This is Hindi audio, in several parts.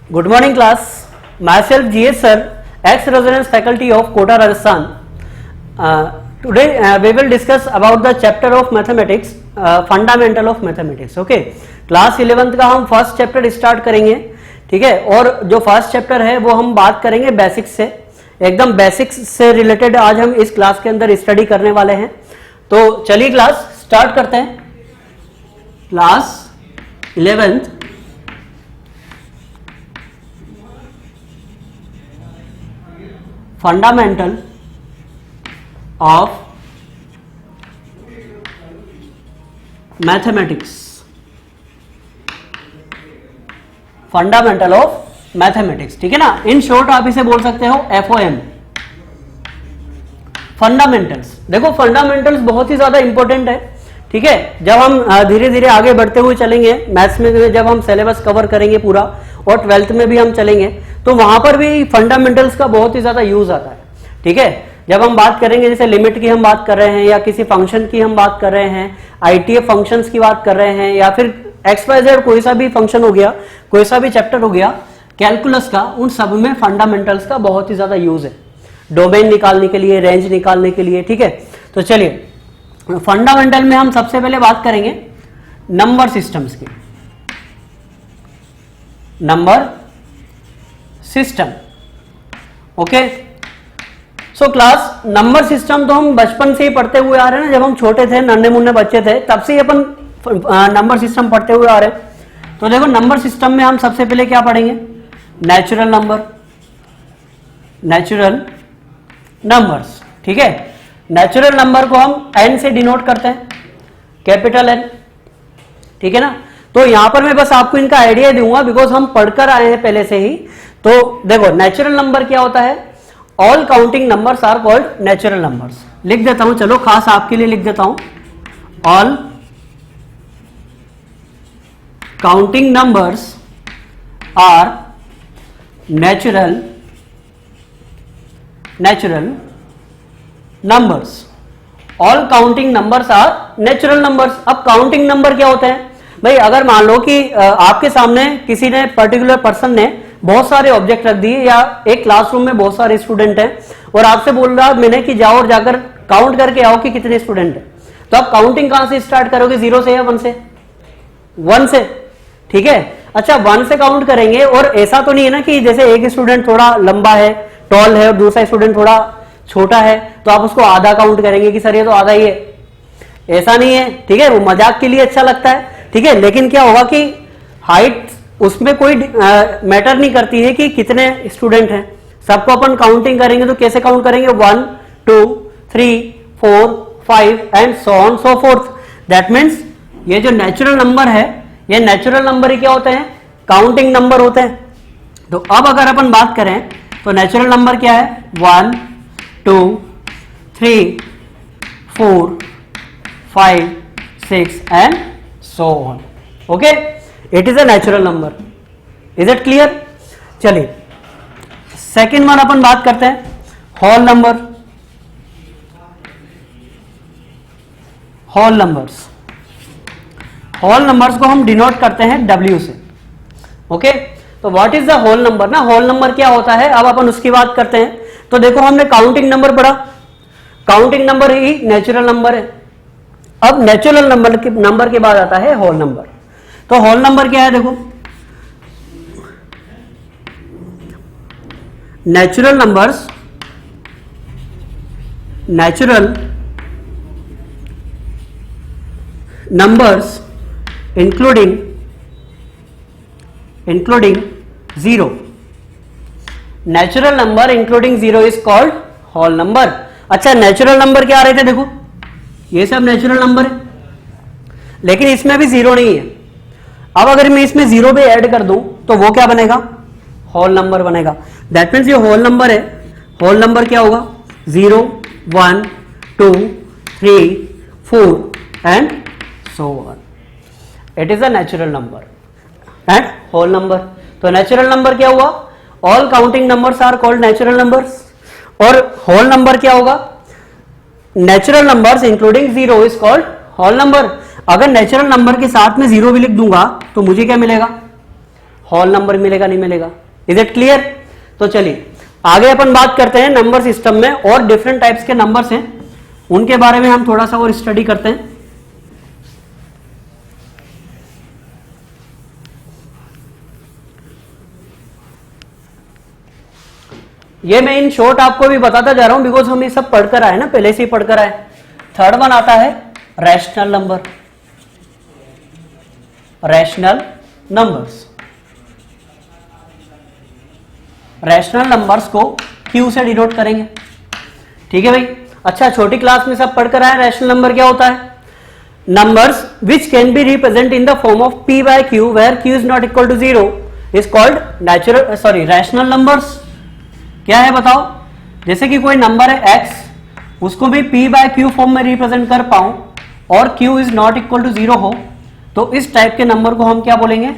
Good morning class. Myself GS sir, ex-residence faculty of Kota, Rajasthan. Today we will discuss about the chapter of mathematics, fundamental of mathematics. Okay. Class 11th का हम फर्स्ट चैप्टर स्टार्ट करेंगे, ठीक है। और जो फर्स्ट चैप्टर है वो हम बात करेंगे बेसिक्स से, एकदम बेसिक्स से रिलेटेड आज हम इस क्लास के अंदर स्टडी करने वाले हैं। तो चलिए क्लास स्टार्ट करते हैं। Class 11th fundamental of mathematics, fundamental of mathematics, ठीक है ना। इन शॉर्ट आप इसे बोल सकते हो FOM, फंडामेंटल्स। देखो फंडामेंटल्स बहुत ही ज्यादा इंपॉर्टेंट है, ठीक है। जब हम धीरे धीरे आगे बढ़ते हुए चलेंगे मैथ्स में, जब हम सिलेबस कवर करेंगे पूरा और 12th में भी हम चलेंगे तो वहां पर भी फंडामेंटल्स का बहुत ही ज्यादा यूज आता है, ठीक है। जब हम बात करेंगे जैसे लिमिट की हम बात कर रहे हैं या किसी फंक्शन की हम बात कर रहे हैं, ITF फंक्शंस की बात कर रहे हैं या फिर XYZ कोई सा भी फंक्शन हो गया, कोई सा भी चैप्टर हो गया कैलकुलस का, उन सब में फंडामेंटल्स का बहुत ही ज्यादा यूज है, डोमेन निकालने के लिए, रेंज निकालने के लिए, ठीक है। तो चलिए फंडामेंटल में हम सबसे पहले बात करेंगे नंबर सिस्टम्स की, number system. Okay, so class number system तो हम बचपन से ही पढ़ते हुए आ रहे हैं ना, जब हम छोटे थे, नन्हे मुन्ने बच्चे थे, तब से ही अपन नंबर सिस्टम पढ़ते हुए आ रहे हैं। तो देखो नंबर सिस्टम में हम सबसे पहले क्या पढ़ेंगे, नेचुरल नंबर, नेचुरल नंबर्स, ठीक है। नेचुरल नंबर को हम N से डिनोट करते हैं, कैपिटल N, ठीक है ना। तो यहां पर मैं बस आपको इनका आइडिया दूंगा बिकॉज हम पढ़कर आए हैं पहले से ही। तो देखो नेचुरल नंबर क्या होता है, all counting numbers are called natural numbers. लिख देता हूं, चलो खास आपके लिए लिख देता हूं, all counting numbers are natural numbers. All counting numbers are natural numbers. अब काउंटिंग नंबर क्या होते हैं भाई, अगर मान लो कि आपके सामने किसी ने, पर्टिकुलर पर्सन ने बहुत सारे ऑब्जेक्ट रख दिए या एक क्लासरूम में बहुत सारे स्टूडेंट हैं और आपसे बोल रहा मैंने कि जाओ और जाकर काउंट करके आओ कि कितने स्टूडेंट हैं, तो आप काउंटिंग कहां से स्टार्ट करोगे, 0 से या 1 से? 1 से, ठीक है। अच्छा 1 से काउंट करेंगे और ऐसा तो नहीं है ना कि जैसे एक स्टूडेंट थोड़ा लंबा है, टॉल है और दूसरा स्टूडेंट थोड़ा छोटा है तो आप उसको आधा काउंट करेंगे कि सर ये तो आधा ही है, ऐसा नहीं है, ठीक है। वो मजाक के लिए अच्छा लगता है, ठीक है, लेकिन क्या होगा कि हाइट उसमें कोई मैटर नहीं करती है कि कितने स्टूडेंट हैं, सबको अपन काउंटिंग करेंगे। तो कैसे काउंट करेंगे, 1 2 3 4 5 and so on so fourth. That means ये जो नेचुरल नंबर है, ये नेचुरल नंबर ही क्या होते हैं, काउंटिंग नंबर होते हैं। तो अब अगर अपन बात करें तो नेचुरल नंबर क्या है, 1 2 3 4 5 6 and so on. Okay, it is a natural number. Is it clear? चलिए सेकेंड वन अपन बात करते हैं, whole number, whole numbers. Whole numbers को हम डिनोट करते हैं W से। ओके, तो what is the whole number ना, होल नंबर क्या होता है, अब अपन उसकी बात करते हैं। तो देखो हमने काउंटिंग नंबर पढ़ा, काउंटिंग नंबर ही नेचुरल नंबर है। अब नेचुरल नंबर के बाद आता है होल नंबर। तो होल नंबर क्या है, देखो natural numbers, natural numbers including 0, natural number including 0 is called whole number. अच्छा नेचुरल नंबर क्या आ रहे थे, देखो ये सब नेचुरल नंबर है लेकिन इसमें भी 0 नहीं है। अब अगर मैं इसमें 0 भी ऐड कर दूं तो वो क्या बनेगा, होल नंबर बनेगा। दैट मीन्स ये होल नंबर है। होल नंबर क्या होगा, 0 1 2 3 4 and so on. It is a natural number and whole number. तो नेचुरल नंबर क्या हुआ, all counting numbers are called natural numbers. और होल नंबर क्या होगा, natural numbers including 0 is called whole number. अगर नेचुरल नंबर के साथ में 0 भी लिख दूंगा तो मुझे क्या मिलेगा, होल नंबर मिलेगा नहीं मिलेगा? Is it clear? तो चलिए आगे अपन बात करते हैं नंबर सिस्टम में और डिफरेंट टाइप्स के नंबर्स हैं, उनके बारे में हम थोड़ा सा और स्टडी करते हैं। ये मैं इन शॉर्ट आपको भी बताता जा रहा हूं बिकॉज हम ये सब पढ़कर आए ना, पहले से ही पढ़कर आए। थर्ड वन आता है rational number. Rational numbers, rational numbers को क्यू से डिनोट करेंगे। ठीक है भाई? अच्छा, छोटी क्लास में सब पढ़कर आए रैशनल नंबर क्या होता है। Numbers which can be represent in the form of p by q where q is not equal to 0 is called rational numbers. क्या है बताओ? जैसे कि कोई नंबर है x, उसको भी p बाय q फॉर्म में रिप्रेजेंट कर पाऊं और q is not equal to 0 हो, तो इस टाइप के नंबर को हम क्या बोलेंगे?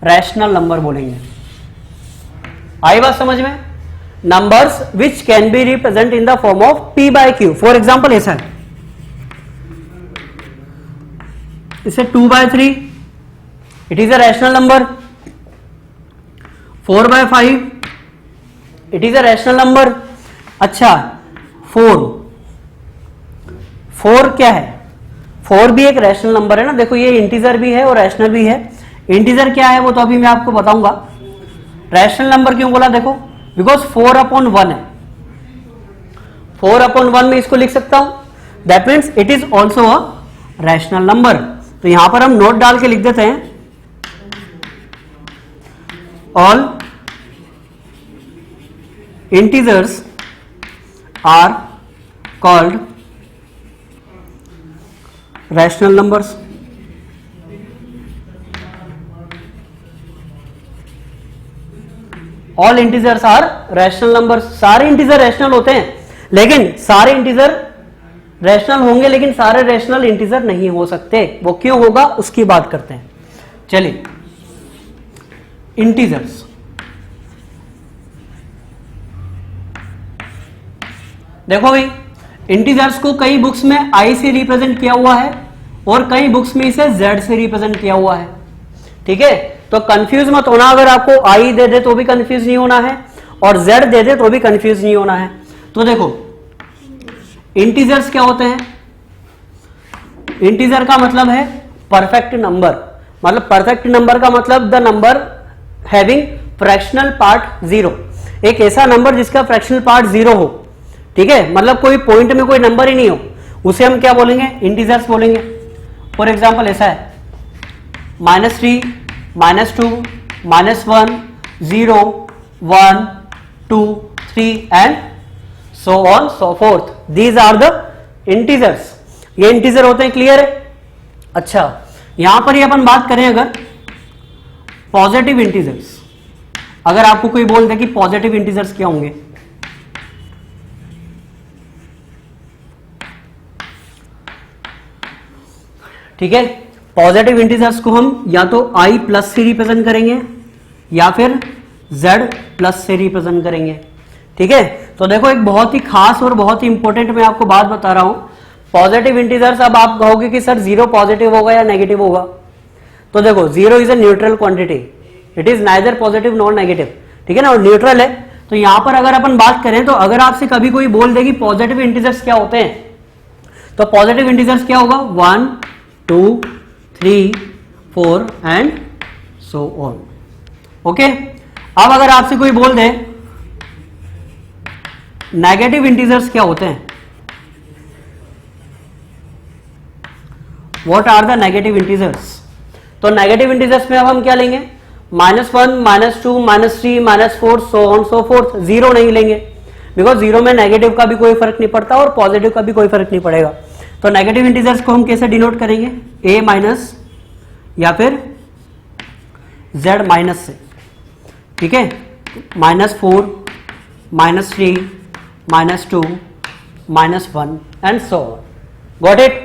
रैशनल नंबर बोलेंगे। आई बात समझ में? Numbers which can be represent in the form of p by q। For example ऐसा है, इसे 2 by 3, it is a rational number. 4 by 5, it is a rational number. अच्छा, 4 क्या है? 4 भी एक रैशनल नंबर है ना। देखो ये इंटीजर भी है और रैशनल भी है। इंटीजर क्या है वो तो अभी मैं आपको बताऊंगा। रैशनल नंबर क्यों बोला? देखो बिकॉज 4/1 है। 4/1 में इसको लिख सकता हूं, that means it is also a rational number. तो यहां पर हम नोट डाल के लिख देते हैं, all integers are called rational numbers। all integers are rational numbers। सारे इंटीजर रैशनल होते हैं, लेकिन सारे इंटीजर रैशनल होंगे लेकिन सारे रैशनल इंटीजर नहीं हो सकते। वो क्यों होगा उसकी बात करते हैं। चलिए, इंटीजर्स, देखो भाई इंटीजर्स को कई बुक्स में i से रिप्रेजेंट किया हुआ है और कई बुक्स में इसे z से रिप्रेजेंट किया हुआ है। ठीक है? तो कंफ्यूज मत होना, अगर आपको i दे दे तो भी कंफ्यूज नहीं होना है और z दे दे तो भी कंफ्यूज नहीं होना है। तो देखो इंटीजर्स क्या होते हैं? इंटीजर का मतलब है परफेक्ट नंबर। मतलब परफेक्ट नंबर का मतलब the number having fractional part 0। एक ऐसा नंबर जिसका फ्रैक्शनल पार्ट 0 हो। ठीक है? मतलब कोई पॉइंट में कोई नंबर ही नहीं हो, उसे हम क्या बोलेंगे? इंटीजर्स बोलेंगे। फॉर एग्जाम्पल ऐसा है, -3, -2, -1, 0, 1, 2, 3 and so on so forth. These are the integers. ये इंटीजर होते हैं। क्लियर है? अच्छा, यहां पर ही अपन बात करें अगर पॉजिटिव इंटीजर्स, अगर आपको कोई बोल दे कि पॉजिटिव इंटीजर्स क्या होंगे, ठीक है? पॉजिटिव इंटीजर्स को हम या तो i प्लस से रिप्रेजेंट करेंगे या फिर z प्लस से रिप्रेजेंट करेंगे। ठीक है? तो देखो एक बहुत ही खास और बहुत ही इंपॉर्टेंट मैं आपको बात बता रहा हूं। पॉजिटिव इंटीजर्स, अब आप कहोगे कि सर 0 पॉजिटिव होगा या नेगेटिव होगा, तो देखो 0 is a neutral quantity, it is neither positive nor negative. ठीक है ना? और न्यूट्रल है। तो यहां पर अगर अपन बात करें तो अगर आपसे कभी कोई बोल दे कि पॉजिटिव इंटीजर्स क्या होते हैं, तो पॉजिटिव इंटीजर्स क्या होगा? 1, 2, 3, 4 एंड सो ऑन। ओके? अब अगर आपसे कोई बोल दे नेगेटिव इंटीजर्स क्या होते हैं, what are the negative integers, तो नेगेटिव इंटीजर्स में अब हम क्या लेंगे? -1, -2, -3, -4 सो ऑन सो फोर्थ। 0 नहीं लेंगे बिकॉज 0 में नेगेटिव का भी कोई फर्क नहीं पड़ता और पॉजिटिव का भी कोई फर्क नहीं पड़ेगा। तो नेगेटिव इंटीजर्स को हम कैसे डिनोट करेंगे? a माइनस या फिर z माइनस से। ठीक है? -4, -3, -2, -1 and so on. Got it?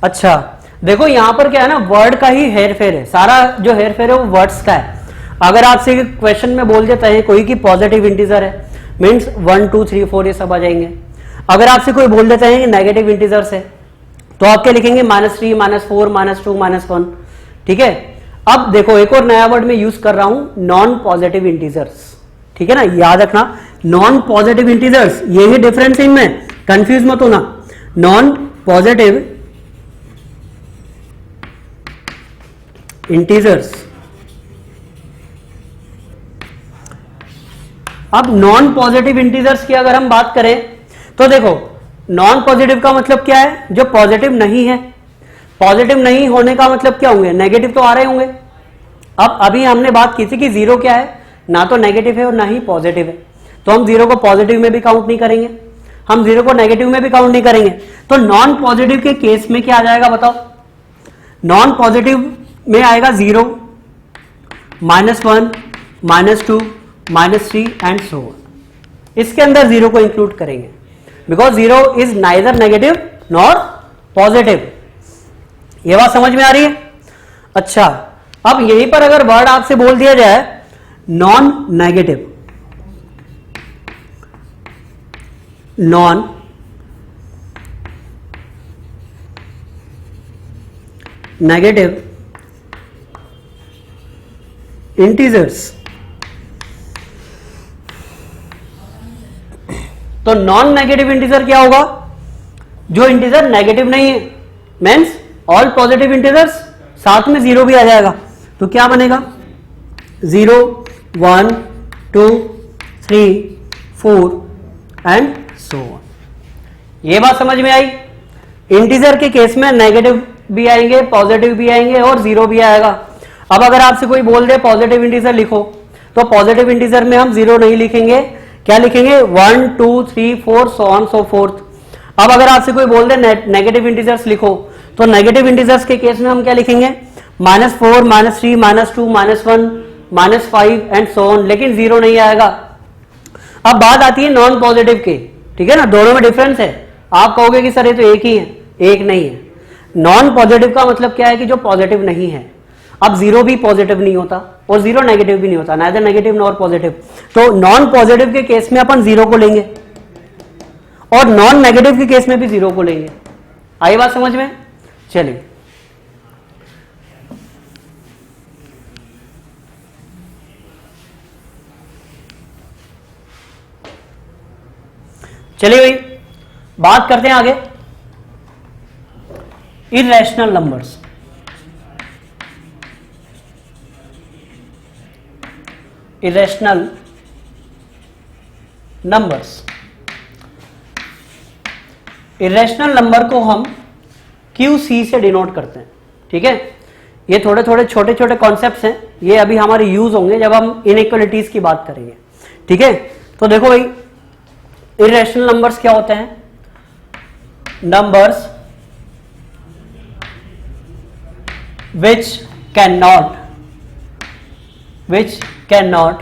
अच्छा, देखो यहां पर क्या है ना, वर्ड का ही हेर फेर है। सारा जो हेर फेर है वो वर्ड्स का है। अगर आपसे क्वेश्चन में बोल देता है कोई कि पॉजिटिव इंटीजर है, मीन्स 1, 2, 3, 4 ये सब आ जाएंगे। अगर आपसे कोई बोल देता है कि नेगेटिव इंटीजर्स है, तो आप क्या लिखेंगे? -3, -4, -2, -1। ठीक है? अब देखो एक और नया वर्ड मैं यूज कर रहा हूं, नॉन पॉजिटिव इंटीजर्स, ठीक है ना, याद रखना नॉन पॉजिटिव इंटीजर्स, ये ही डिफरेंस इनमें, कंफ्यूज मत होना। Non positive integers. अब नॉन पॉजिटिव इंटीजर्स की अगर हम बात करें तो देखो नॉन पॉजिटिव का मतलब क्या है, जो पॉजिटिव नहीं है। पॉजिटिव नहीं होने का मतलब क्या होंगे, नेगेटिव तो आ रहे होंगे। अब अभी हमने बात की थी कि जीरो क्या है, ना तो नेगेटिव है और ना ही पॉजिटिव है, तो हम जीरो को पॉजिटिव में भी काउंट नहीं करेंगे, हम जीरो को नेगेटिव में भी काउंट नहीं करेंगे। तो नॉन पॉजिटिव के केस में क्या आ जाएगा बताओ, नॉन पॉजिटिव में आएगा 0, -1, -2, -3 एंड सो ऑन। इसके अंदर जीरो को इंक्लूड करेंगे because zero is neither negative nor positive. ये बात समझ में आ रही है? अच्छा, अब यहीं पर अगर वर्ड आपसे बोल दिया जाए non negative, non negative integers, तो नॉन नेगेटिव इंटीजर क्या होगा, जो इंटीजर नेगेटिव नहीं है, मीन्स ऑल पॉजिटिव इंटीजर्स, साथ में जीरो भी आ जाएगा, तो क्या बनेगा 0, 1, 2, 3, 4 एंड सो ऑन। ये बात समझ में आई? इंटीजर के केस में नेगेटिव भी आएंगे, पॉजिटिव भी आएंगे और जीरो भी आएगा। अब अगर आपसे कोई बोल दे पॉजिटिव इंटीजर लिखो, तो पॉजिटिव इंटीजर में हम जीरो नहीं लिखेंगे, क्या लिखेंगे 1, 2, 3, 4 सो ऑन सो फोर्थ। अब अगर आपसे कोई बोल दे नेगेटिव इंटीजर्स लिखो, तो नेगेटिव इंटीजर्स के केस में हम क्या लिखेंगे -4, -3, -2, -1, -5 एंड सो ऑन, लेकिन जीरो नहीं आएगा। अब बात आती है नॉन पॉजिटिव के, ठीक है ना, दोनों में डिफरेंस है। आप कहोगे कि सर ये तो एक ही है, एक नहीं है। नॉन पॉजिटिव का मतलब क्या है कि जो पॉजिटिव नहीं है। अब जीरो भी पॉजिटिव नहीं होता और जीरो नेगेटिव भी नहीं होता, नाइदर नेगेटिव नॉर पॉजिटिव। तो नॉन पॉजिटिव के केस में अपन जीरो को लेंगे और नॉन नेगेटिव के केस में भी जीरो को लेंगे। आई बात समझ में? चलिए चलिए भाई बात करते हैं आगे, irrational numbers. Irrational numbers, irrational number को हम QC से डिनोट करते हैं, ठीक है। ये थोड़े थोड़े छोटे छोटे कॉन्सेप्ट्स हैं, ये अभी हमारे यूज होंगे जब हम इनइक्वालिटीज की बात करेंगे, ठीक है। तो देखो भाई इरेशनल नंबर्स क्या होते हैं, numbers which cannot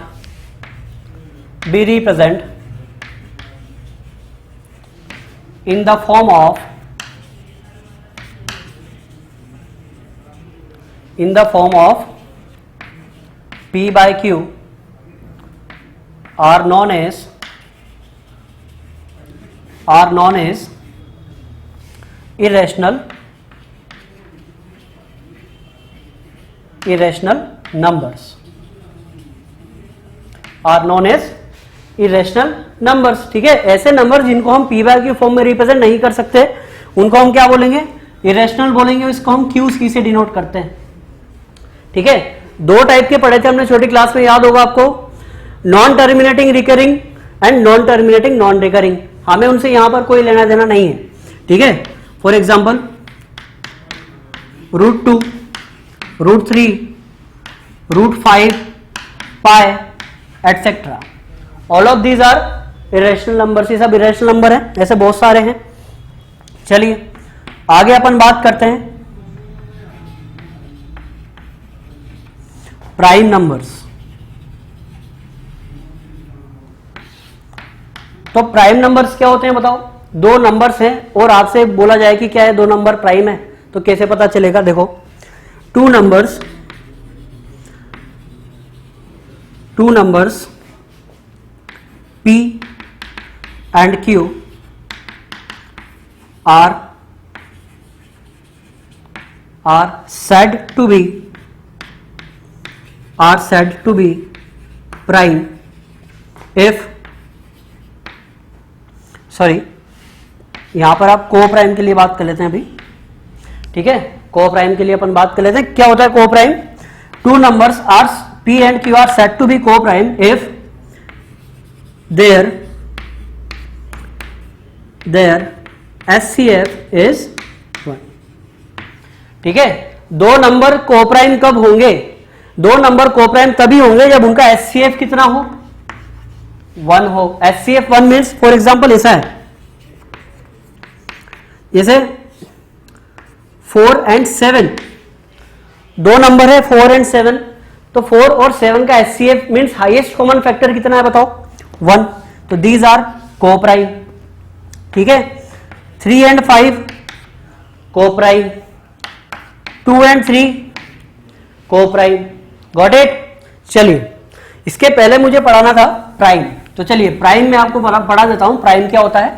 be represented in the form of P by Q are known as irrational numbers, are known as irrational numbers, ठीक है। ऐसे नंबर जिनको हम P by Q फॉर्म में रिप्रेजेंट नहीं कर सकते उनको हम क्या बोलेंगे, इरेशनल बोलेंगे, इसको हम QC से डिनोट करते हैं, ठीक है। दो टाइप के पढ़े थे हमने छोटी क्लास में, याद होगा आपको, non terminating recurring and non terminating non recurring. हमें उनसे यहां पर कोई लेना देना नहीं है, ठीक है। For example √2, √3, √5, pi etcetera, all of these are irrational numbers. ये सब इरेशनल नंबर है, ऐसे बहुत सारे हैं। चलिए आगे अपन बात करते हैं प्राइम नंबर्स। तो प्राइम नंबर्स क्या होते हैं बताओ, दो नंबर्स हैं और आपसे बोला जाए कि क्या है, दो नंबर प्राइम है, तो कैसे पता चलेगा, देखो two numbers P and Q are said to be are said to be prime if, sorry यहां पर आप को प्राइम के लिए बात कर लेते हैं अभी, ठीक है, को प्राइम के लिए अपन बात कर लेते हैं। क्या होता है coprime? Two numbers are P and Q are set to be coprime if there SCF is 1। ठीक है, दो नंबर को प्राइम कब होंगे? दो नंबर को प्राइम तभी होंगे जब उनका SCF कितना हो? 1 हो। SCF 1 मीन्स फॉर एग्जाम्पल ऐसा है, जैसे 4 and 7 दो नंबर है 4 and 7, तो 4 और 7 का SCF means highest common factor कितना है बताओ? 1। तो दीज आर को प्राइम। ठीक है, 3 and 5 को प्राइम, 2 and 3 को प्राइम। Got it? चलिए, इसके पहले मुझे पढ़ाना था प्राइम, तो चलिए प्राइम में आपको पढ़ा देता हूं प्राइम क्या होता है।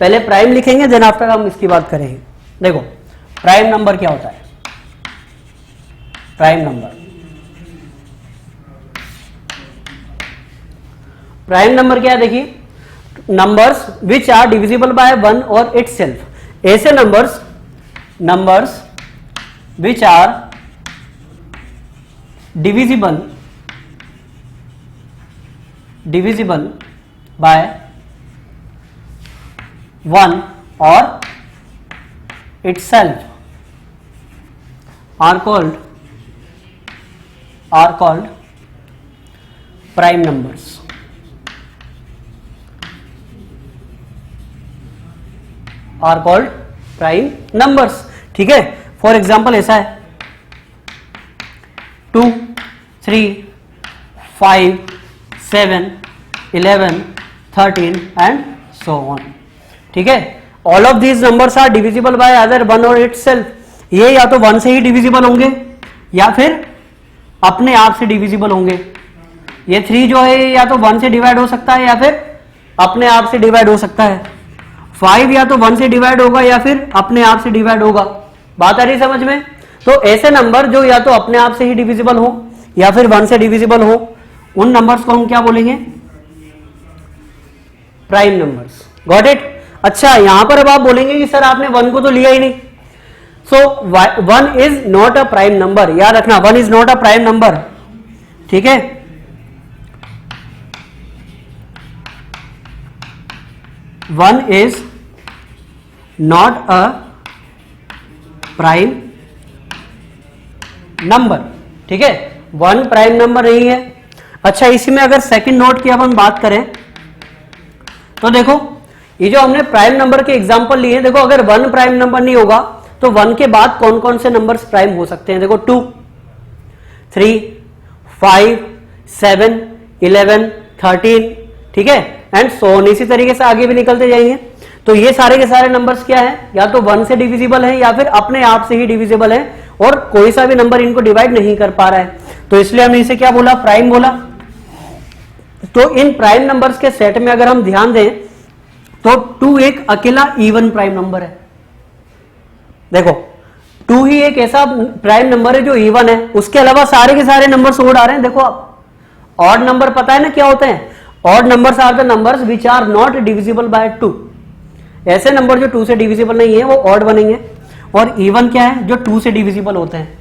पहले प्राइम लिखेंगे, देन आफ्टर हम इसकी बात करेंगे। देखो प्राइम नंबर क्या होता है? प्राइम नंबर क्या है? देखिए, numbers which are divisible by 1 और इटसेल्फ। ऐसे numbers which are divisible by 1 और itself are called prime numbers। are called prime numbers। ठीक है, फॉर एग्जाम्पल ऐसा है 2, 3, 5, 7, 11, 13 एंड सो ऑन। ठीक है, all of these numbers are divisible by other 1 और इटसेल्फ। ये या तो 1 से ही डिविजिबल होंगे या फिर अपने आप से डिविजिबल होंगे। ये 3 जो है या तो 1 से डिवाइड हो सकता है या फिर अपने आप से डिवाइड हो सकता है। 5 या तो 1 से डिवाइड होगा या फिर अपने आप से डिवाइड होगा। बात आ रही समझ में? तो ऐसे नंबर जो या तो अपने आप से ही डिविजिबल हो या फिर 1 से डिविजिबल हो, उन नंबर्स को हम क्या बोलेंगे? Prime numbers. Got it? अच्छा, यहां पर अब आप बोलेंगे कि सर आपने 1 को तो लिया ही नहीं। सो 1 is not a prime number. याद रखना, 1 is not a prime number. ठीक है, 1 is not a prime number. ठीक है, 1 प्राइम नंबर नहीं है। अच्छा, इसी में अगर सेकंड नोट की अपन बात करें तो देखो, ये जो हमने प्राइम नंबर के एग्जांपल लिए, देखो अगर 1 प्राइम नंबर नहीं होगा तो 1 के बाद कौन कौन से नंबर्स प्राइम हो सकते हैं? देखो 2, 3, 5, 7, 11, 13, ठीक है, एंड सो ऑन। इसी तरीके से आगे भी निकलते जाएंगे। तो ये सारे के सारे नंबर्स क्या है? या तो 1 से डिविजिबल है या फिर अपने आप से ही डिविजिबल है, और कोई सा भी नंबर इनको डिवाइड नहीं कर पा रहा है, तो इसलिए हमने इसे क्या बोला? प्राइम बोला। तो इन प्राइम नंबर्स के सेट में अगर हम ध्यान दें तो 2 एक अकेला इवन प्राइम नंबर है। देखो 2 ही एक ऐसा प्राइम नंबर है जो इवन है, उसके अलावा सारे के सारे नंबर्स ओड आ रहे हैं। देखो ऑड नंबर पता है ना क्या होते हैं? Odd numbers are the numbers which are not divisible by 2। ऐसे नंबर जो 2 से डिविजिबल नहीं है वो ऑड बनेंगे, और इवन क्या है? जो 2 से डिविजिबल होते हैं।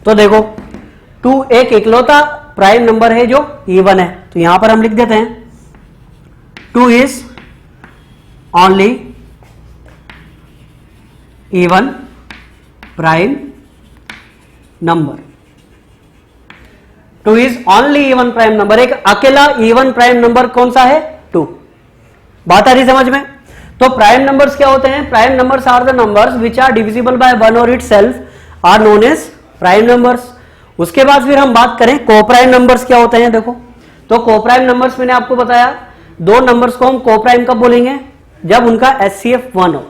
तो देखो 2 एक इकलौता प्राइम नंबर है जो इवन है, तो यहां पर हम लिख देते हैं 2 is only even prime number. 2 is only even prime number. एक अकेला इवन प्राइम नंबर कौन सा है? 2। बात आ रही समझ में? तो प्राइम नंबर्स क्या होते हैं? Prime numbers are the numbers which are divisible by 1 और itself are known as prime numbers. उसके बाद फिर हम बात करें कोप्राइम नंबर्स क्या होते हैं। देखो, तो कोप्राइम नंबर्स मैंने आपको बताया, दो नंबर्स को हम कोप्राइम कब बोलेंगे? जब उनका SCF 1 हो।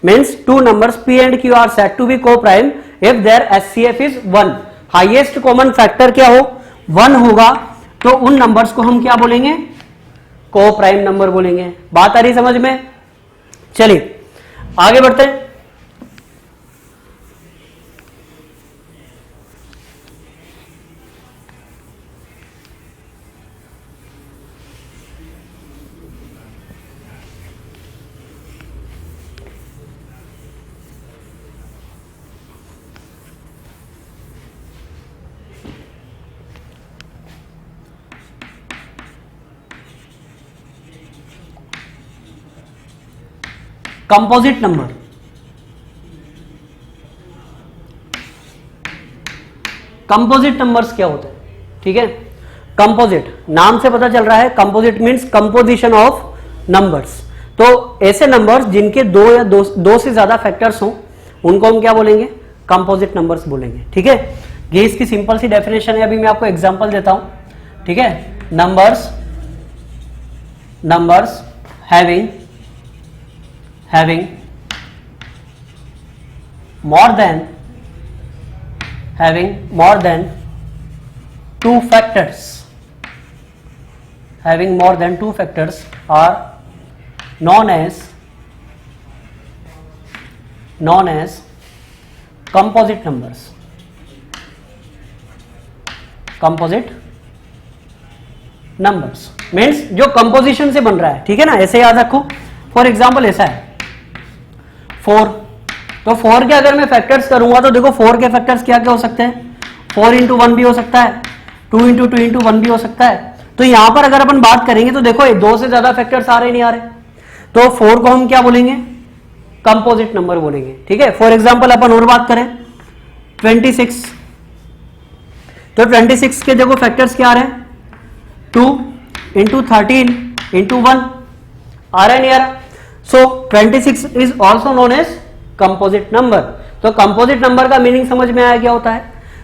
Means 2 numbers P and Q are said to be co-prime if their SCF is 1। Highest common factor क्या हो? 1 होगा, तो उन नंबर्स को हम क्या बोलेंगे? को-प्राइम नंबर बोलेंगे। बात आ रही समझ में? चलिए आगे बढ़ते हैं। कंपोजिट नंबर, कंपोजिट नंबर्स क्या होते हैं? ठीक है, कंपोजिट नाम से पता चल रहा है, composite means composition of numbers. तो ऐसे नंबर्स जिनके दो से ज्यादा फैक्टर्स हों उनको हम क्या बोलेंगे? कंपोजिट नंबर्स बोलेंगे। ठीक है, ये इसकी सिंपल सी डेफिनेशन है, अभी मैं आपको एग्जांपल देता हूं। ठीक है, numbers having more than two factors are known as composite numbers। composite numbers means जो कंपोजिशन से बन रहा है। ठीक है ना, ऐसे याद रखो। फॉर एग्जाम्पल ऐसा है 4, तो 4 के अगर मैं फैक्टर्स करूंगा तो देखो 4 के फैक्टर्स क्या क्या हो सकते हैं? 4 इंटू 1 भी हो सकता है, 2 इंटू 2 इंटू 1 भी हो सकता है। तो यहां पर अगर अपन बात करेंगे तो देखो 2 से ज्यादा फैक्टर्स आ रहे नहीं आ रहे, तो 4 को हम क्या बोलेंगे? कंपोजिट नंबर बोलेंगे। ठीक है, फॉर एग्जाम्पल अपन और बात करें 26, तो 26 के देखो फैक्टर्स क्या आ रहे हैं? 2 इंटू 13 इंटू 1 आ रहा है नहीं आ रहा? So 26 is also known as composite number. तो कंपोजिट नंबर का मीनिंग समझ में आया क्या होता है?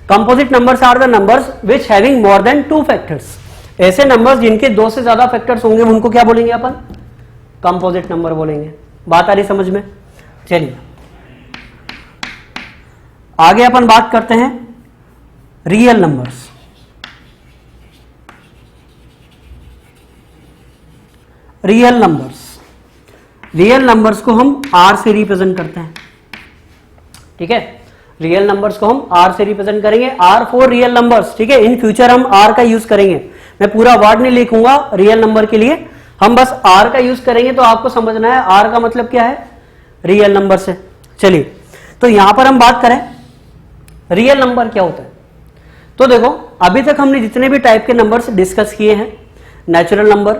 Composite numbers are the numbers which having more than 2 factors. ऐसे नंबर्स जिनके 2 से ज्यादा फैक्टर्स होंगे उनको क्या बोलेंगे अपन? कंपोजिट नंबर बोलेंगे। बात आ रही समझ में? चलिए आगे अपन बात करते हैं रियल नंबर्स। रियल नंबर्स को हम आर से रिप्रेजेंट करते हैं। ठीक है, रियल नंबर्स को हम आर से रिप्रेजेंट करेंगे, आर फॉर रियल नंबर्स। ठीक है, इन फ्यूचर हम आर का यूज करेंगे, मैं पूरा वर्ड नहीं लिखूंगा रियल नंबर के लिए, हम बस आर का यूज करेंगे। तो आपको समझना है आर का मतलब क्या है? रियल नंबर से। चलिए, तो यहां पर हम बात करें रियल नंबर क्या होता है। तो देखो अभी तक हमने जितने भी टाइप के नंबर्स डिस्कस किए हैं, natural number,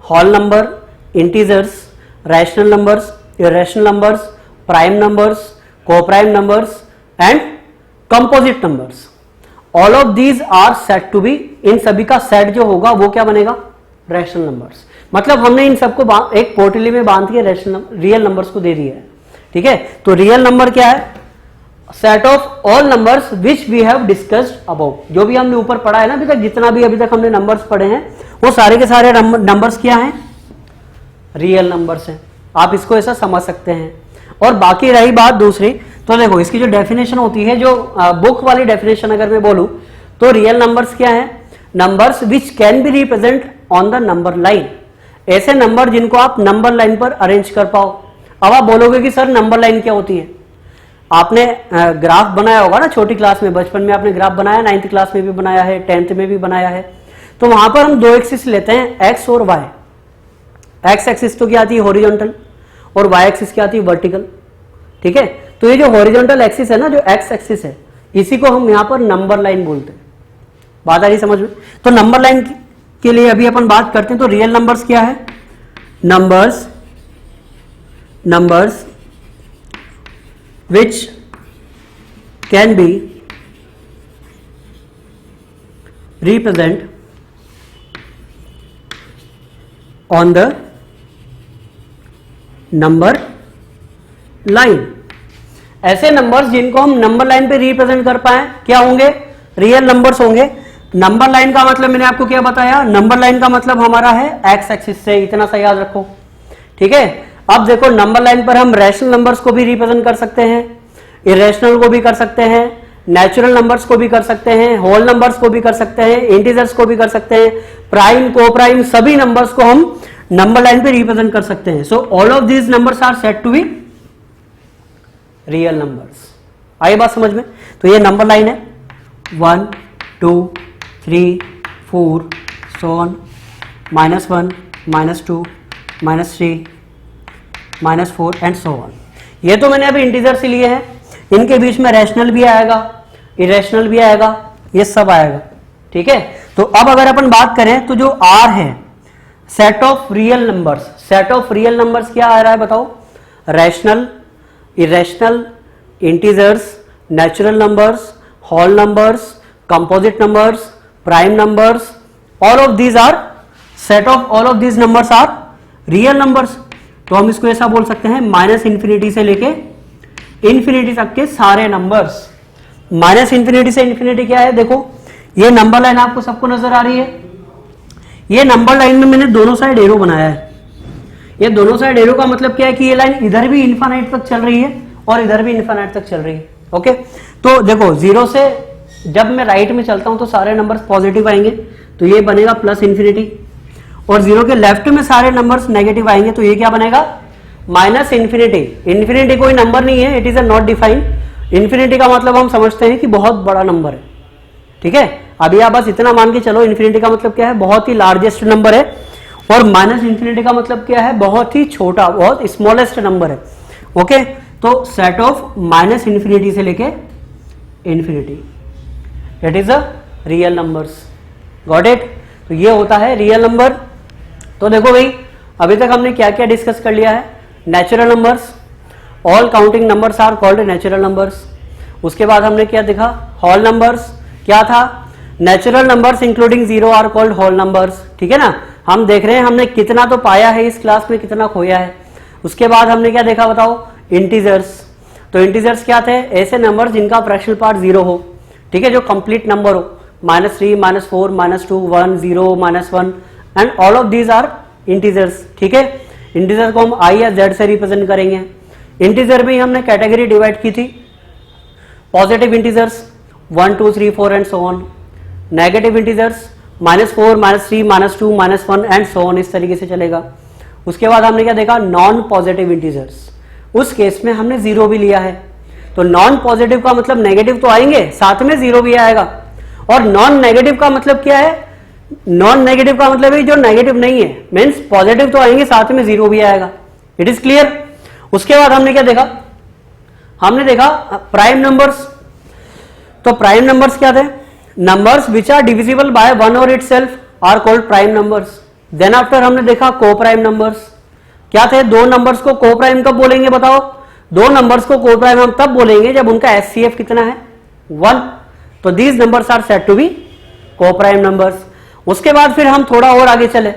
whole number, integers, rational numbers, irrational numbers, prime numbers, coprime numbers and composite numbers, all of these are set to be, इन सभी का सेट जो होगा वो क्या बनेगा? Rational numbers. मतलब हमने इन सबको एक पोटली में बांध के रियल नंबर्स को दे दिया है। ठीक है, तो रियल नंबर क्या है? Set of all numbers which we have discussed above. जो भी हमने ऊपर पढ़ा है ना अभी तक, जितना भी अभी तक हमने नंबर्स पढ़े हैं वो सारे के सारे नंबर्स क्या हैं? रियल नंबर्स हैं। आप इसको ऐसा समझ सकते हैं। और बाकी रही बात दूसरी, तो देखो इसकी जो डेफिनेशन होती है, जो बुक वाली डेफिनेशन अगर मैं बोलूं तो रियल नंबर्स क्या है? Numbers which can be represent on the number line. ऐसे नंबर जिनको आप नंबर लाइन पर अरेंज कर पाओ। अब आप बोलोगे कि सर नंबर लाइन क्या होती है? आपने ग्राफ बनाया होगा ना छोटी क्लास में, बचपन में आपने ग्राफ बनाया, 9th क्लास में भी बनाया है, 10th में भी बनाया है। तो वहां पर हम 2 एक्सिस लेते हैं, एक्स और वाई। एक्स एक्सिस तो क्या आती है? हॉरिजॉन्टल, और वाई एक्सिस क्या आती है? वर्टिकल। ठीक है, तो ये जो हॉरिजॉन्टल एक्सिस है ना, जो एक्स एक्सिस है, इसी को हम यहां पर नंबर लाइन बोलते हैं। बात आ रही समझ में? तो नंबर लाइन के लिए अभी अपन बात करते हैं। तो रियल नंबर्स क्या है? Numbers which can be represent on the number line। ऐसे नंबर्स जिनको हम नंबर लाइन पे रिप्रेजेंट कर पाए क्या होंगे? रियल नंबर्स होंगे। नंबर लाइन का मतलब मैंने आपको क्या बताया? नंबर लाइन का मतलब हमारा है एक्स एक्सिस से, इतना सा याद रखो। ठीक है, अब देखो नंबर लाइन पर हम रैशनल नंबर्स को भी रिप्रेजेंट कर सकते हैं, इरेशनल को भी कर सकते हैं, नेचुरल नंबर्स को भी कर सकते हैं, होल नंबर्स को भी कर सकते हैं, इंटीजर्स को भी कर सकते हैं, प्राइम कोप्राइम सभी नंबर्स को हम नंबर लाइन पे रिप्रेजेंट कर सकते हैं। So all of these numbers are set to be real numbers. आई बात समझ में? तो ये नंबर लाइन है 1 2 3 4 so on, -1 -2 -3 -4 and so on. ये तो मैंने अभी इंटीजर से लिए हैं, इनके बीच में रैशनल भी आएगा, इरेशनल भी आएगा, ये सब आएगा। ठीक है, तो अब अगर अपन बात करें तो जो आर है set of real numbers, set of real numbers क्या आ रहा है बताओ? Rational, irrational, integers, natural numbers, whole numbers, composite numbers, prime numbers, all of these are set of all of these numbers are real numbers. तो हम इसको ऐसा बोल सकते हैं माइनस इंफिनिटी से लेके इंफिनिटी तक के सारे नंबर्स। माइनस इंफिनिटी से इंफिनिटी क्या है, देखो ये नंबर लाइन आपको सबको नजर आ रही है। ये नंबर लाइन में मैंने दोनों साइड एरो बनाया है। ये दोनों साइड एरो का मतलब क्या है कि ये लाइन इधर भी इन्फिनिट तक चल रही है और इधर भी इन्फिनिट तक चल रही है। ओके, तो देखो जीरो से जब मैं राइट में चलता हूं तो सारे नंबर्स पॉजिटिव आएंगे, तो ये बनेगा प्लस इंफिनिटी, और जीरो के लेफ्ट में सारे नंबर्स नेगेटिव आएंगे, तो ये क्या बनेगा माइनस इंफिनिटी। इंफिनिटी कोई नंबर नहीं है, it is a not defined. Infinity का मतलब हम समझते हैं कि बहुत बड़ा नंबर है, ठीक है। अभी आप बस इतना मान के चलो, इंफिनिटी का मतलब क्या है, बहुत ही लार्जेस्ट नंबर है, और माइनस इंफिनिटी का मतलब क्या है, बहुत ही छोटा, बहुत स्मॉलेस्ट नंबर है। ओके, तो सेट ऑफ माइनस इंफिनिटी से लेके infinity, it is a real numbers. Got it. तो ये होता है रियल नंबर। तो देखो भाई, अभी तक हमने क्या क्या डिस्कस कर लिया है, natural numbers, all counting numbers are called natural numbers. उसके बाद हमने क्या देखा, होल नंबर्स क्या था, natural numbers including zero are called whole numbers, ठीक है ना। हम देख रहे हैं हमने कितना तो पाया है इस क्लास में, कितना खोया है। उसके बाद हमने क्या देखा बताओ, इंटीजर्स। तो इंटीजर्स क्या थे, ऐसे नंबर जिनका फ्रैक्शनल पार्ट जीरो हो, ठीक है, जो कंप्लीट नंबर हो, -3, -4, -2, 1, 0, -1 and all of these are integers, ठीक है। इंटीजर को हम आई या जेड से रिप्रेजेंट करेंगे। इंटीजर में हमने कैटेगरी डिवाइड की थी, positive integers 1, 2, 3, 4 and so on, negative integers -4, -3, -2, -1 and so on, इस तरीके से चलेगा। उसके बाद हमने क्या देखा, नॉन पॉजिटिव इंटीजर्स। उस केस में हमने जीरो भी लिया है। तो नॉन पॉजिटिव का मतलब नेगेटिव तो आएंगे, साथ में जीरो भी आएगा। और नॉन नेगेटिव का मतलब क्या है, नॉन नेगेटिव का मतलब है जो नेगेटिव नहीं है, मीन्स पॉजिटिव तो आएंगे, साथ में जीरो भी आएगा। It is clear. उसके बाद हमने क्या देखा, हमने देखा प्राइम नंबर्स। तो प्राइम नंबर्स क्या थे, numbers which are divisible by one और itself are called prime numbers. Then after हमने देखा को प्राइम नंबर्स। क्या थे, दो नंबर्स को को प्राइम कब बोलेंगे बताओ, दो नंबर्स को को प्राइम हम तब बोलेंगे जब उनका एचसीएफ कितना है, 1। तो these numbers are said to be coprime numbers. उसके बाद फिर हम थोड़ा और आगे चले,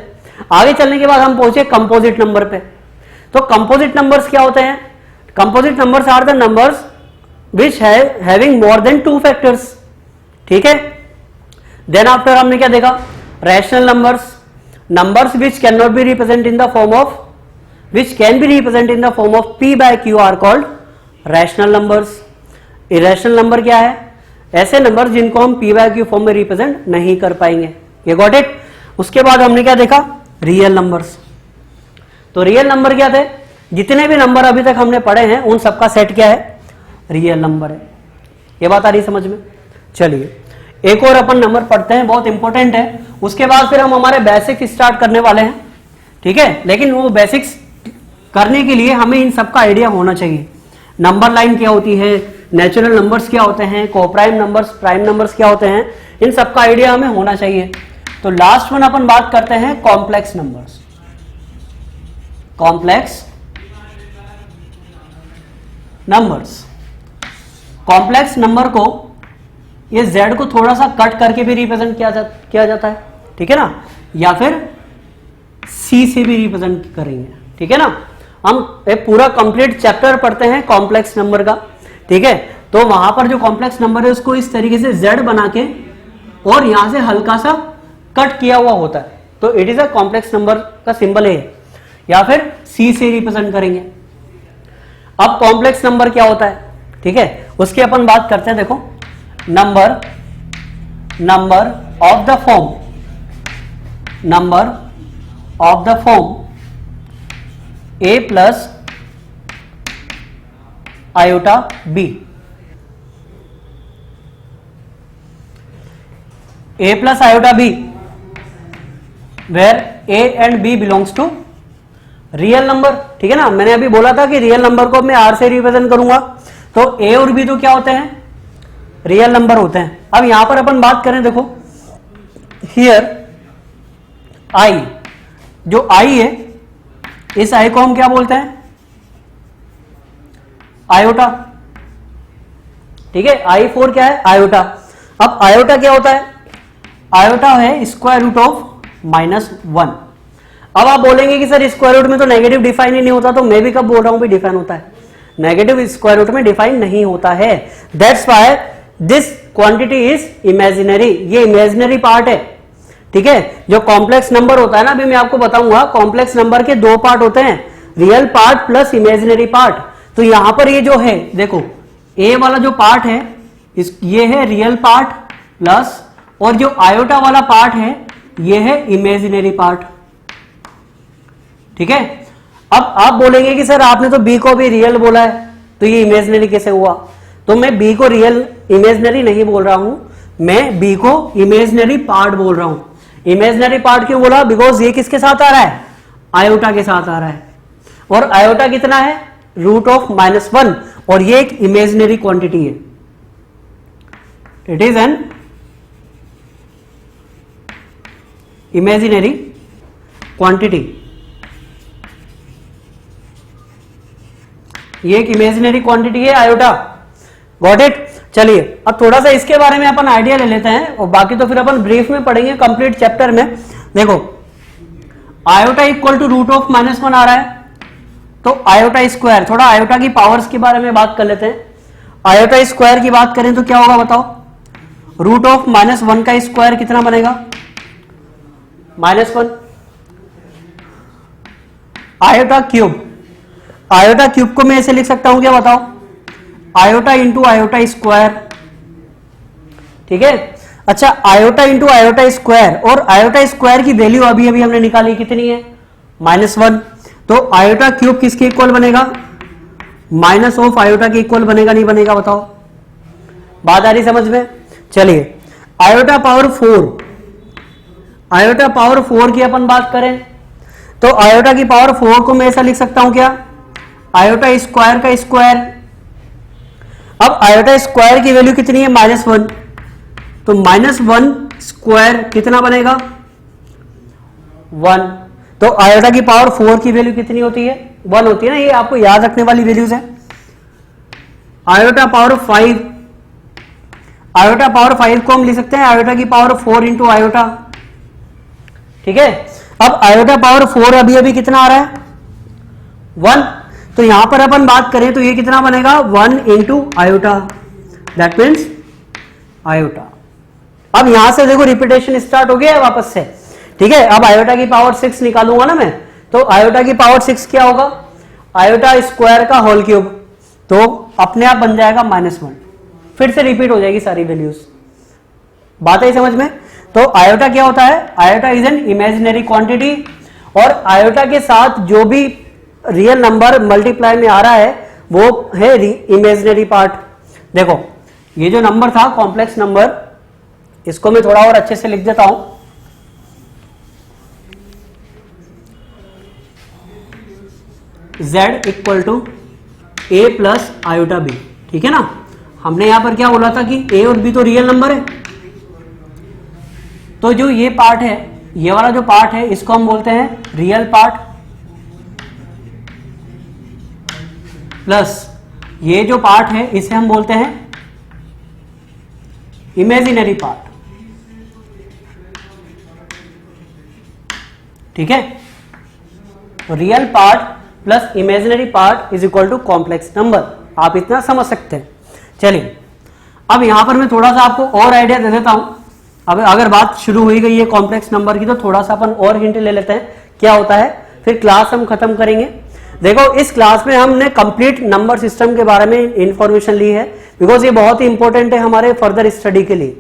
आगे चलने के बाद हम पहुंचे कंपोजिट नंबर पे। तो कंपोजिट नंबर्स क्या होते हैं, composite numbers are the numbers which having more than 2 factors, ठीक है। देन आफ्टर हमने क्या देखा, rational numbers, numbers which can not be represent in the form of, which can be represented in the form of p by q are called rational numbers। irrational number क्या है, ऐसे नंबर जिनको हम p by q फॉर्म में रिप्रेजेंट नहीं कर पाएंगे। ये गॉट इट। उसके बाद हमने क्या देखा, रियल नंबर्स। तो रियल नंबर क्या थे, जितने भी नंबर अभी तक हमने पढ़े हैं उन सबका सेट क्या है, रियल नंबर है। ये बात आ रही समझ में। चलिए एक और अपन नंबर पढ़ते हैं, बहुत इंपॉर्टेंट है। उसके बाद फिर हम हमारे बेसिक्स स्टार्ट करने वाले हैं, ठीक है। लेकिन वो बेसिक्स करने के लिए हमें इन सबका आइडिया होना चाहिए। नंबर लाइन क्या होती है, नेचुरल नंबर्स क्या होते हैं, कोप्राइम नंबर्स, प्राइम नंबर्स क्या होते हैं, इन सबका आइडिया हमें होना चाहिए। तो लास्ट वन अपन बात करते हैं complex numbers. Complex numbers, complex number को ये z को थोड़ा सा कट करके भी रिप्रेजेंट किया जाता है, ठीक है ना, या फिर c से भी रिप्रेजेंट करेंगे, ठीक है ना। हम एक पूरा कंप्लीट चैप्टर पढ़ते हैं कॉम्प्लेक्स नंबर का, ठीक है। तो वहां पर जो कॉम्प्लेक्स नंबर है उसको इस तरीके से z बना के और यहां से हल्का सा कट किया हुआ होता है, तो it is a complex number का सिंबल है, या फिर c से रिप्रेजेंट करेंगे। अब कॉम्प्लेक्स नंबर क्या होता है, ठीक है, उसकी अपन बात करते हैं। देखो number, number of the form, number of the form a plus iota b, a plus iota b where a and b belongs to real number, ठीक है ना। मैंने अभी बोला था कि रियल नंबर को मैं r से रिप्रेजेंट करूंगा, तो a और b तो क्या होते हैं, रियल नंबर होते हैं। अब यहां पर अपन बात करें, देखो हियर i, जो i है, इस i को हम क्या बोलते हैं, आयोटा, ठीक है, I4 क्या है, आयोटा। अब आयोटा क्या होता है, आयोटा है स्क्वायर रूट ऑफ -1। अब आप बोलेंगे कि सर स्क्वायर रूट में तो नेगेटिव डिफाइन ही नहीं होता, तो मैं भी कब बोल रहा हूं भी डिफाइन होता है, नेगेटिव स्क्वायर रूट में डिफाइन नहीं होता है। That's why this quantity is imaginary, ये इमेजिनरी पार्ट है, ठीक है। जो कॉम्प्लेक्स नंबर होता है ना, अभी मैं आपको बताऊंगा, कॉम्प्लेक्स नंबर के दो पार्ट होते हैं, real part plus imaginary part. तो यहां पर ये जो है देखो, ए वाला जो पार्ट है ये है रियल पार्ट प्लस, और जो आयोटा वाला पार्ट है ये है इमेजिनरी पार्ट, ठीक है। अब आप बोलेंगे कि सर आपने तो बी को भी रियल बोला है, तो ये इमेजिनरी कैसे हुआ? तो मैं बी को रियल इमेजिनरी नहीं बोल रहा हूं, मैं बी को इमेजिनरी पार्ट बोल रहा हूं। इमेजिनरी पार्ट क्यों बोला? बिकॉज ये किसके साथ आ रहा है, आयोटा के साथ आ रहा है, और आयोटा कितना है, रूट ऑफ -1, और ये एक इमेजिनरी क्वांटिटी है, it is an imaginary quantity, ये एक इमेजिनरी क्वांटिटी है आयोटा, गॉट इट। चलिए अब थोड़ा सा इसके बारे में अपन आइडिया ले लेते हैं, और बाकी तो फिर अपन ब्रीफ में पढ़ेंगे कंप्लीट चैप्टर में। देखो iota equal to root of -1 आ रहा है, तो आयोटा स्क्वायर, थोड़ा आयोटा की पावर्स के बारे में बात कर लेते हैं। आयोटा स्क्वायर की बात करें तो क्या होगा बताओ, रूट ऑफ -1 का स्क्वायर कितना बनेगा, -1। आयोटा क्यूब, आयोटा क्यूब को मैं ऐसे लिख सकता हूं क्या बताओ, आयोटा इंटू आयोटा स्क्वायर, ठीक है। अच्छा आयोटा इंटू आयोटा स्क्वायर, और आयोटा स्क्वायर की वैल्यू अभी अभी हमने निकाली कितनी है, -1। तो आयोटा क्यूब किसके इक्वल बनेगा, माइनस ऑफ आयोटा के इक्वल बनेगा नहीं बनेगा बताओ, बात आ रही समझ में। चलिए आयोटा पावर 4, आयोटा पावर 4 की अपन बात करें तो आयोटा की पावर 4 को मैं ऐसा लिख सकता हूं क्या, आयोटा स्क्वायर का स्क्वायर। अब आयोटा स्क्वायर की वैल्यू कितनी है, -1, तो -1 स्क्वायर कितना बनेगा, 1। तो आयोटा की पावर 4 की वैल्यू कितनी होती है, 1 होती है ना, ये आपको याद रखने वाली वैल्यूज है। आयोटा पावर 5, आयोटा पावर 5 को हम लिख सकते हैं आयोटा की पावर 4 इंटू आयोटा, ठीक है। अब आयोटा पावर 4 अभी अभी कितना आ रहा है, 1, तो यहां पर अपन बात करें तो ये कितना बनेगा, 1 into iota, that means iota. अब यहां से देखो रिपीटेशन स्टार्ट हो गया है वापस से, ठीक है। अब आयोटा की पावर 6 निकालूंगा ना मैं, तो आयोटा की पावर 6 क्या होगा, आयोटा स्क्वायर का होल क्यूब, तो अपने आप बन जाएगा -1, फिर से रिपीट हो जाएगी सारी वैल्यूज, बात है समझ में। तो आयोटा क्या होता है, iota is an imaginary quantity, और आयोटा के साथ जो भी रियल नंबर मल्टीप्लाई में आ रहा है वो है इमेजिनरी पार्ट। देखो ये जो नंबर था कॉम्प्लेक्स नंबर, इसको मैं थोड़ा और अच्छे से लिख देता हूं, z equal to a plus iota b, ठीक है ना। हमने यहां पर क्या बोला था कि a और b तो रियल नंबर है, तो जो ये पार्ट है, ये वाला जो पार्ट है इसको हम बोलते हैं रियल पार्ट, प्लस ये जो पार्ट है इसे हम बोलते हैं इमेजिनरी पार्ट, ठीक है। Real part plus imaginary part is equal to complex number, आप इतना समझ सकते हैं। चलिए अब यहां पर मैं थोड़ा सा आपको और आइडिया दे देता हूं। अब अगर बात शुरू हुई गई है कॉम्प्लेक्स नंबर की, तो थोड़ा सा अपन और हिंट ले लेते हैं क्या होता है, फिर क्लास हम खत्म करेंगे। देखो इस क्लास में हमने कंप्लीट नंबर सिस्टम के बारे में इंफॉर्मेशन ली है, बिकॉज ये बहुत ही इंपॉर्टेंट है हमारे फर्दर स्टडी के लिए।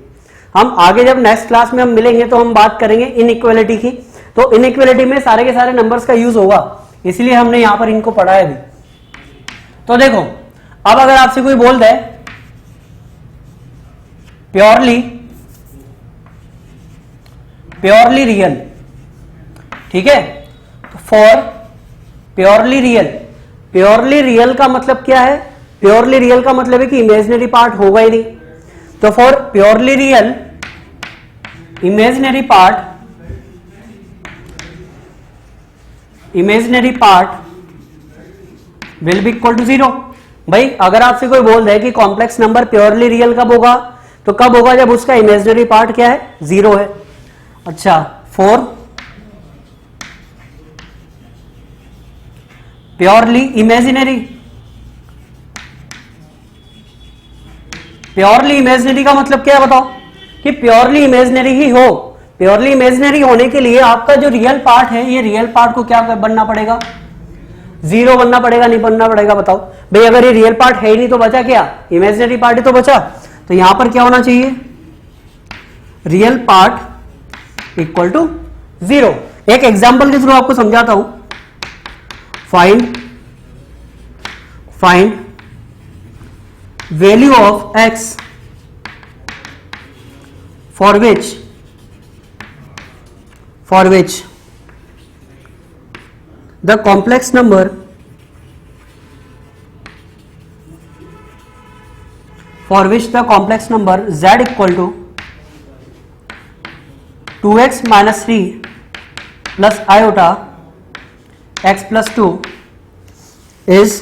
हम आगे जब नेक्स्ट क्लास में हम मिलेंगे तो हम बात करेंगे इनइक्वालिटी की, तो इनइक्वालिटी में सारे के सारे नंबर्स का यूज होगा, इसलिए हमने यहां पर इनको पढ़ा है भी। तो देखो अब अगर आपसे कोई बोल दे प्योरली रियल, ठीक है, तो फॉर प्योरली रियल का मतलब क्या है, प्योरली रियल का मतलब है कि इमेजिनरी पार्ट होगा ही नहीं, तो for purely real imaginary part will be equal to 0, भाई अगर आपसे कोई बोल दे कि कॉम्प्लेक्स नंबर प्योरली रियल कब होगा, तो कब होगा जब उसका इमेजिनरी पार्ट क्या है, 0 है। अच्छा, 4 प्योरली इमेजिनरी। प्योरली इमेजिनरी का मतलब क्या है बताओ, कि प्योरली इमेजिनरी ही हो। प्योरली इमेजिनरी होने के लिए आपका जो रियल पार्ट है, ये रियल पार्ट को क्या बनना पड़ेगा, 0 बनना पड़ेगा, नहीं बनना पड़ेगा बताओ भाई। अगर ये रियल पार्ट है ही नहीं तो बचा क्या, इमेजिनरी पार्ट ही तो बचा। तो यहां पर क्या होना चाहिए, रियल पार्ट इक्वल टू 0। एक एग्जांपल के थ्रू आपको समझाता हूं। Find value of x for which the complex number z equal to 2x minus 3 plus iota x plus 2 is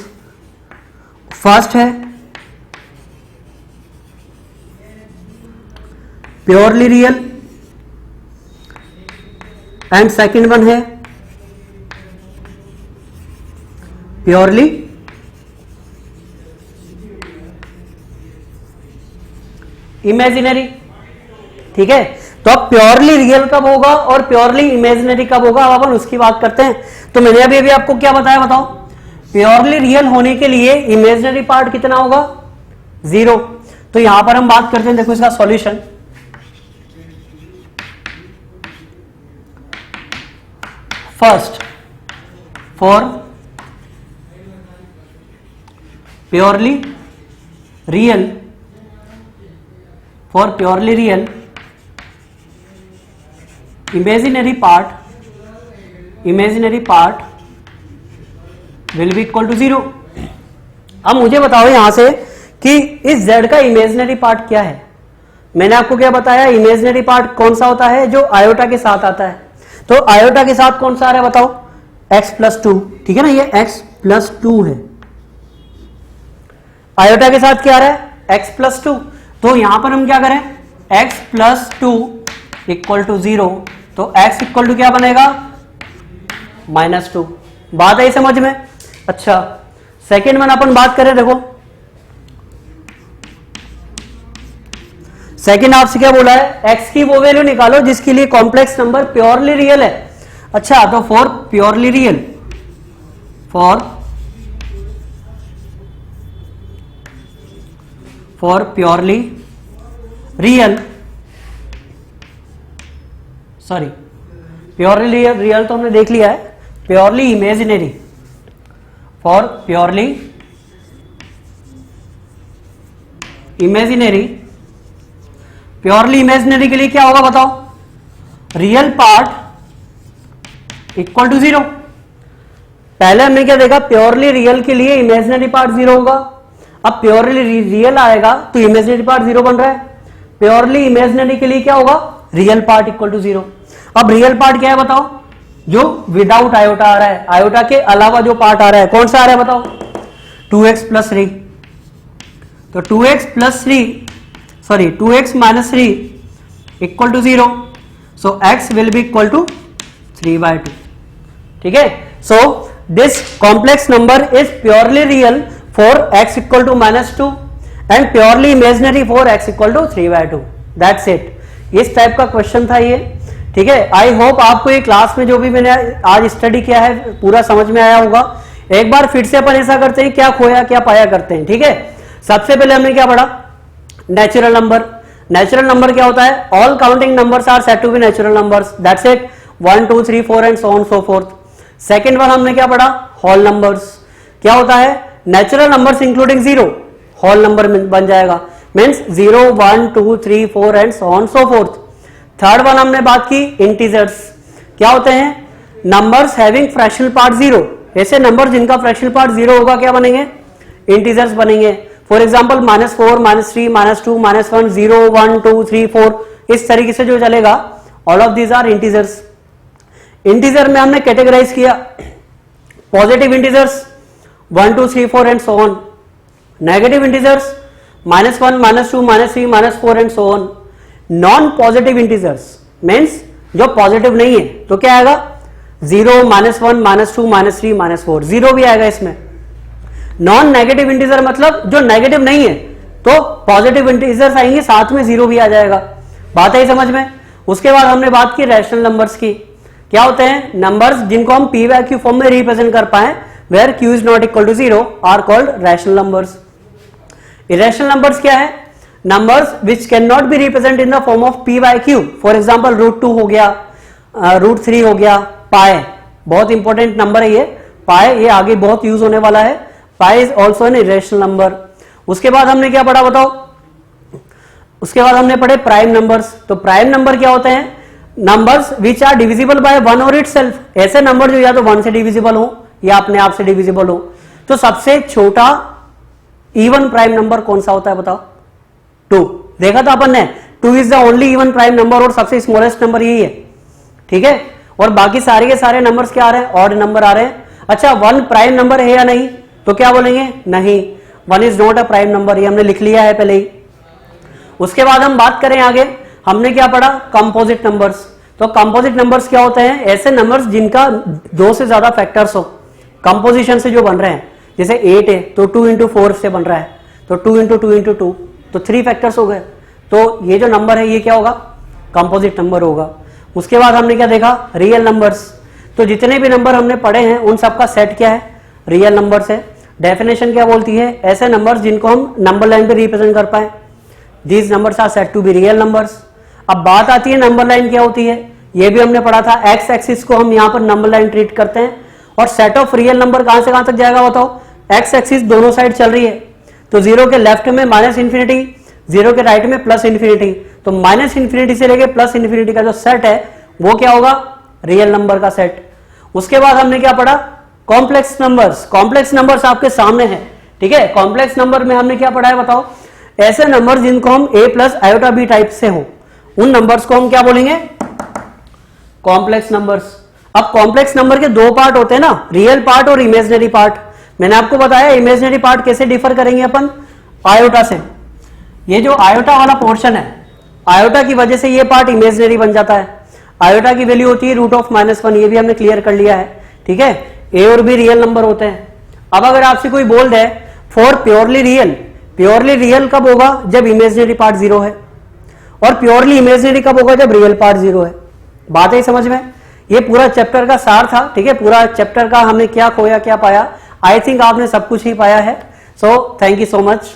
first है purely real and second one है प्योरली इमेजिनरी। ठीक है, तो अब प्योरली रियल कब होगा और प्योरली इमेजिनरी कब होगा, अब अपन उसकी बात करते हैं। तो मैंने अभी आपको क्या बताया बताओ, प्योरली रियल होने के लिए इमेजिनरी पार्ट कितना होगा, 0। तो यहां पर हम बात करते हैं, देखो इसका solution. First, for purely real, imaginary part will be equal to 0। अब मुझे बताओ यहां से कि इस z का इमेजिनरी पार्ट क्या है। मैंने आपको क्या बताया, इमेजिनरी पार्ट कौन सा होता है, जो आयोटा के साथ आता है। तो आयोटा के साथ कौन सा आ रहा है बताओ, x+2। ठीक है ना, ये x+2 है। आयोटा के साथ क्या आ रहा है, x+2। तो यहां पर हम क्या करें, x+2 इक्वल टू 0। तो x इक्वल टू क्या बनेगा, -2। बात आई समझ में। अच्छा, सेकेंड वन अपन बात करें, देखो सेकेंड आपसे क्या बोला है, x की वो वैल्यू निकालो जिसके लिए कॉम्प्लेक्स नंबर प्योरली रियल है। अच्छा, तो for purely real sorry purely real तो हमने देख लिया है, purely imaginary, for purely imaginary, purely imaginary के लिए क्या होगा बताओ, रियल पार्ट इक्वल टू 0। पहले हमने क्या देखा, प्योरली रियल के लिए इमेजिनरी पार्ट 0 होगा। अब प्योरली रियल आएगा तो इमेजिनरी पार्ट 0 बन रहा है। प्योरली इमेजिनरी के लिए क्या होगा, रियल पार्ट इक्वल टू 0। अब रियल पार्ट क्या है बताओ, जो विदाउट आयोटा आ रहा है, आयोटा के अलावा जो पार्ट आ रहा है, कौन सा आ रहा है बताओ, 2x+3। तो 2x minus 3 equal to 0। So x will be equal to 3/2। ठीक है, so this complex number is purely real for x equal to -2 and purely imaginary for x equal to 3/2। That's it. इस टाइप का क्वेश्चन था ये। ठीक है, आई होप आपको ये क्लास में जो भी मैंने आज स्टडी किया है पूरा समझ में आया होगा। एक बार फिर से अपन ऐसा करते हैं, क्या खोया क्या पाया करते हैं। ठीक है, सबसे पहले हमने क्या पढ़ा, नेचुरल नंबर। नेचुरल नंबर क्या होता है, all counting numbers are said to be natural numbers, that's it. 1 2 3 4 and so on so forth. Second one हमने क्या पढ़ा, होल नंबर्स। क्या होता है, natural numbers including 0 whole number बन जाएगा, means 0 1 2 3 4 and so on so forth. Third one हमने बात की, इंटीजर्स। क्या होते हैं, नंबर्स हैविंग फ्रैक्शनल पार्ट 0। ऐसे नंबर जिनका फ्रैक्शनल पार्ट 0 होगा क्या बनेंगे, इंटीजर्स बनेंगे। फॉर एग्जाम्पल -4 -3 -2 -1 0 1 2 3 4, इस तरीके से जो चलेगा, all of these are integers. Integer में हमने कैटेगराइज किया, positive integers 1 2 3 4 and so on, negative integers -1, -2, -3, -4 and so on. Non positive integers means जो पॉजिटिव नहीं है तो क्या आएगा 0, -1, -2, -3, -4, 0 भी आएगा इसमें। नॉन नेगेटिव इंटीजर मतलब जो नेगेटिव नहीं है तो पॉजिटिव इंटीजर्स आएंगे साथ में 0 भी आ जाएगा। बात आई समझ में। उसके बाद हमने बात की रैशनल नंबर्स की। क्या होते हैं नंबर्स जिनको हम पी बाय क्यू फॉर्म में रिप्रेजेंट कर पाए, where q is not equal to 0 are called rational numbers. Irrational numbers क्या है numbers which can not be represent in the form of p by q. For example √2 हो गया, √3 हो गया, पाई बहुत इंपॉर्टेंट नंबर है ये, पाई ये आगे बहुत यूज होने वाला है। Pi is also an irrational number. उसके बाद हमने क्या पढ़ा बताओ, उसके बाद हमने पढ़े प्राइम नंबर्स। तो प्राइम नंबर क्या होते हैं numbers which are divisible by 1 और इटसेल्फ। ऐसे नंबर जो या तो 1 से डिविजिबल हो या अपने आप से डिविजिबल हो। तो सबसे छोटा इवन प्राइम नंबर कौन सा होता है बताओ 2। देखा था अपन ने 2 is the only even prime number और सबसे स्मॉलेस्ट नंबर यही है, ठीक है। और बाकी सारे के सारे नंबर्स क्या आ रहे हैं ऑड नंबर आ रहे हैं। अच्छा 1 प्राइम नंबर है या नहीं तो क्या बोलेंगे नहीं 1 is not a prime number, ये हमने लिख लिया है पहले ही। उसके बाद हम बात करें आगे, हमने क्या पढ़ा कंपोजिट नंबर्स। तो कंपोजिट नंबर्स क्या होते हैं ऐसे नंबर्स जिनका 2 से ज्यादा फैक्टर्स हो कंपोजिशन से जो बन रहे हैं। जैसे 8 है तो 2 into 4 से बन रहा है, तो 2 into 2 into 2 तो 3 फैक्टर्स हो गए। तो ये जो नंबर है ये क्या होगा कंपोजिट नंबर होगा। उसके बाद हमने क्या देखा रियल नंबर्स। तो जितने भी नंबर हमने पढ़े हैं उन सबका सेट क्या है रियल नंबर्स है। डेफिनेशन क्या बोलती है ऐसे नंबर्स जिनको हम नंबर लाइन पे रिप्रेजेंट कर पाए, these numbers are set to be real numbers. अब बात आती है नंबर लाइन क्या होती है, ये भी हमने पढ़ा था। एक्स एक्सिस को हम यहाँ पर नंबर लाइन ट्रीट करते हैं और सेट ऑफ रियल नंबर कहां से कहां तक जाएगा बताओ। एक्स एक्सिस दोनों साइड चल रही है तो 0 के लेफ्ट में -∞, 0 के राइट में +∞। तो -∞ से लेके +∞ का जो सेट है वो क्या होगा रियल नंबर का सेट। उसके बाद हमने क्या पढ़ा कॉम्प्लेक्स नंबर्स। कॉम्प्लेक्स नंबर्स आपके सामने है, ठीक है। कॉम्प्लेक्स नंबर में हमने क्या पढ़ा है बताओ ऐसे नंबर जिनको हम a+ आयोटा b टाइप से हो उन नंबर्स को हम क्या बोलेंगे कॉम्प्लेक्स नंबर्स। अब कॉम्प्लेक्स नंबर के 2 पार्ट होते हैं ना, रियल पार्ट और इमेजिनरी पार्ट। मैंने आपको बताया इमेजिनरी पार्ट कैसे डिफर करेंगे अपन आयोटा से। ये जो आयोटा वाला पोर्शन है आयोटा की वजह से ये पार्ट इमेजिनरी बन जाता है। आयोटा की वैल्यू होती है √(-1), ये भी हमने क्लियर कर लिया है, ठीक है। ए और बी रियल नंबर होते हैं। अब अगर आपसे कोई बोल दे फॉर प्योरली रियल कब होगा जब इमेजिनरी पार्ट 0 है, और प्योरली इमेजिनरी कब होगा जब रियल पार्ट 0 है। बात है समझ में। ये पूरा चैप्टर का सार था, ठीक है। पूरा चैप्टर का हमने क्या खोया क्या पाया, आई थिंक आपने सब कुछ ही पाया है। So thank you so much.